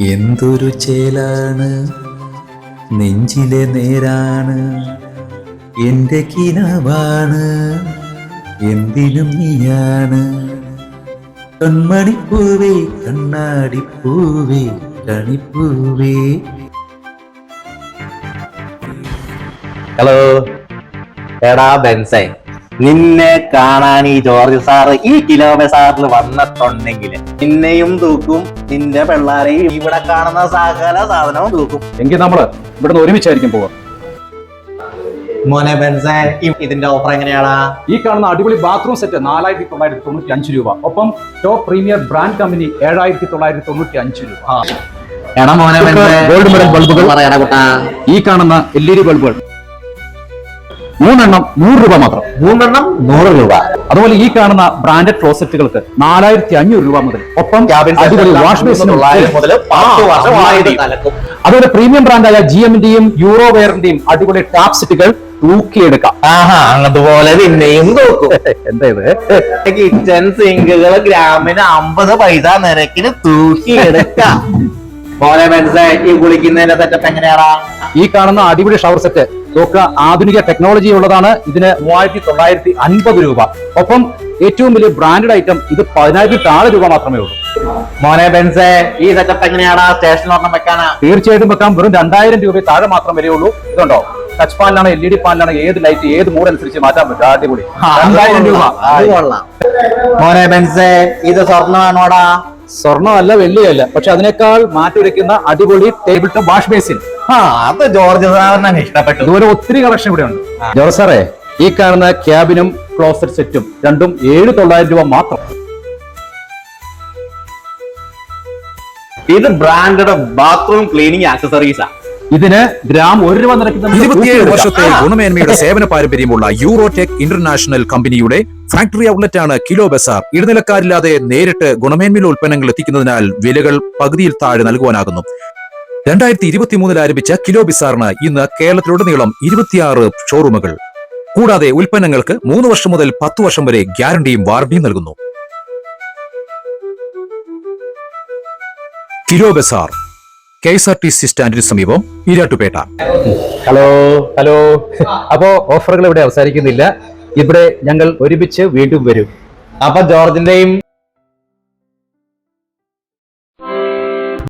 എന്തൊരു ചേലാണ് നെഞ്ചിലെ നേരാണ് എൻ്റെ കിനാവാണ് എന്തിനും നീയാണ് കൺമണിപ്പൂവേ കണ്ണാടിപ്പൂവേ കണിപ്പൂവേ. ഹലോ എടാ ബെൻസേ, നിന്നെ കാണാൻ ഈ ജോർജ് സാറ് ഈ കിലോ ബസാറിൽ വന്നിട്ടുണ്ടെങ്കിൽ നിന്നെയും തൂക്കും, നിന്റെ പിള്ളാരെയും ഇവിടെ കാണുന്ന സകല സാധനവും തൂക്കും. എങ്കിൽ നമ്മള് ഇവിടുന്ന് ഒരുമിച്ചായിരിക്കും പോവാ. മോനെ ബെൻസേ, ഇതിന്റെ ഓഫർ എങ്ങനെയാടാ? ഈ കാണുന്ന അടിപൊളി ബാത്റൂം സെറ്റ് 4995 രൂപ, ഒപ്പം ടോപ്പ് പ്രീമിയർ ബ്രാൻഡ് കമ്പനി 7995 രൂപ. എടാ മോനെ ബെൻസേ, ഗോൾഡ് മെഡൽ ബൾബുകൾ പറയടാ കുട്ടാ. ഈ കാണുന്ന LED ബൾബുകൾ 3 എണ്ണം 100 രൂപ മാത്രം. 3 എണ്ണം 100 രൂപ. അതുപോലെ ഈ കാണുന്ന ബ്രാൻഡഡ് ക്ലോസറ്റുകൾക്ക് 4500 രൂപ മുതൽ, ഒപ്പം അടിപൊളി വാഷ് ബേസിനും മുതൽ 10 വർഷം വാറണ്ടി. അതുപോലെ പ്രീമിയം ബ്രാൻഡായ GM-ന്റെയും യൂറോ വെയറിന്റെയും അടിപൊളി ടാപ്പ് സെറ്റുകൾ തൂക്കിയെടുക്കാം. അതുപോലെ നിന്നെയും തൂക്കും. എന്താ ഇത്? കിച്ചൺ സിങ്കുകൾ ഗ്രാമിന് 50 പൈസ നിരക്കിന് തൂക്കിയെടുക്കാം. മോനെ ബെൻസേ, ഈ കുളിക്കുന്നതിന്റെ സെറ്റപ്പ് എങ്ങനെയാടാ? ഈ കാണുന്ന അടിപൊളി ഷവർ സെറ്റ് നോക്കുക, ആധുനിക ടെക്നോളജി ഉള്ളതാണ്. ഇതിന് 3950 രൂപ, ഒപ്പം ഏറ്റവും വലിയ ബ്രാൻഡഡ് ഐറ്റം ഇത് 10,000 രൂപ മാത്രമേ ഉള്ളൂ. മോനെ ബെൻസേ, ഈ സെറ്റപ്പ് എങ്ങനെയാടാ? സ്റ്റേഷൻ ഒരെണ്ണം വെക്കാനാ? തീർച്ചയായിട്ടും വെക്കാം. വെറും 2000 രൂപ താഴെ മാത്രം വിലയുള്ളൂ. ഇതുണ്ടോ, ടച്ച് പാനിലാണ്, LED പാനിലാണ്, ഏത് ലൈറ്റ് ഏത് മൂഡ് അനുസരിച്ച് മാറ്റാൻ പറ്റും. അടിപൊളി 2000 രൂപ. മോനെ ബെൻസേ, ഇത് സ്വർണ്ണമാണോടാ? സ്വർണ്ണമല്ല, വെള്ളിയല്ല, പക്ഷെ അതിനേക്കാൾ മാറ്റുരയ്ക്കുന്ന അടിപൊളി ടേബിൾ ടോപ്പ് വാഷ് ബേസിൻ. അത് ജോർജ് സാറിന് ഇഷ്ടപ്പെട്ടു. ഇതുപോലെ ഒത്തിരി കളക്ഷൻ ഇവിടെ ഉണ്ട്. ജോർജ് സാറേ, ഈ കാണുന്ന ക്യാബിനും ക്ലോസറ്റ് സെറ്റും രണ്ടും 7,900 രൂപ മാത്രം. ഇത് ബ്രാൻഡഡ് ബാത്റൂം ക്ലീനിങ് ആക്സസറീസാ. ഇതിന് ഗ്രാം 1 രൂപ നിരക്കുന്ന 27 വർഷത്തെ ഗുണമേന്മയുടെ സേവന പാരമ്പര്യമുള്ള യൂറോടെക് ഇന്റർനാഷണൽ കമ്പനിയുടെ ഫാക്ടറി ഔട്ട്ലെറ്റ് ആണ് കിലോ ബസാർ. ഇടനിലക്കാരില്ലാതെ നേരിട്ട് ഗുണമേന്മയുള്ള ഉൽപ്പന്നങ്ങൾ എത്തിക്കുന്നതിനാൽ വിലകൾ പകുതിയിൽ താഴെ നൽകുവാനാകുന്നു. 2023 ആരംഭിച്ച കിലോ ബസാറിന് ഇന്ന് കേരളത്തിലുടനീളം 26 ഷോറൂമുകൾ. കൂടാതെ ഉൽപ്പന്നങ്ങൾക്ക് 3 വർഷം മുതൽ 10 വർഷം വരെ ഗ്യാരണ്ടിയും വാറണ്ടിയും നൽകുന്നു. കിലോ ബസാർ, KSRTC സ്റ്റാൻഡിന് സമീപം, ഈരാട്ടുപേട്ട. ഹലോ. അപ്പോ ഓഫറുകൾ ഇവിടെ അവസാനിക്കുന്നില്ല. ഇവിടെ ഞങ്ങൾ ഒരുമിച്ച് വീണ്ടും വരും. അപ്പൊ ജോർജിന്റെയും